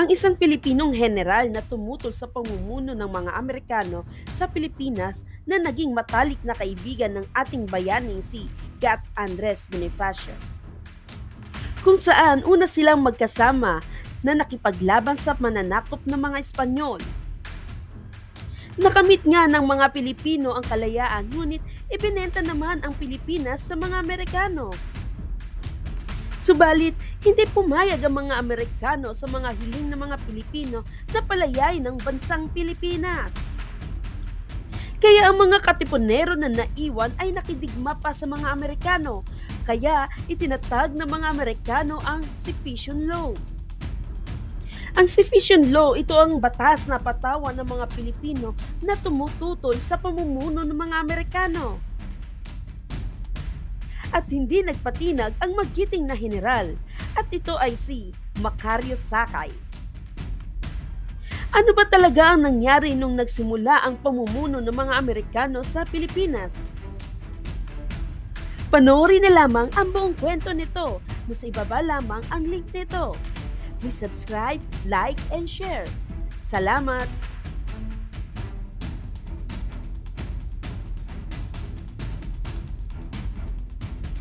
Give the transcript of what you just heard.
Ang isang Pilipinong heneral na tumutol sa pamumuno ng mga Amerikano sa Pilipinas na naging matalik na kaibigan ng ating bayaning si Gat Andres Bonifacio. Kung saan una silang magkasama na nakipaglaban sa mananakop ng mga Espanyol. Nakamit nga ng mga Pilipino ang kalayaan, ngunit ibinenta naman ang Pilipinas sa mga Amerikano. Subalit, hindi pumayag ang mga Amerikano sa mga hiling ng mga Pilipino na palayain ang bansang Pilipinas. Kaya ang mga katipunero na naiwan ay nakidigma pa sa mga Amerikano, kaya itinatag ng mga Amerikano ang Secession Law. Ang Secession Law, ito ang batas na patawan ng mga Pilipino na tumututoy sa pamumuno ng mga Amerikano. At hindi nagpatinag ang magiting na heneral, at ito ay si Macario Sakay. Ano ba talaga ang nangyari nung nagsimula ang pamumuno ng mga Amerikano sa Pilipinas? Panoorin na lamang ang buong kwento nito. Nasa ibaba lamang ang link nito. Please subscribe, like, and share. Salamat!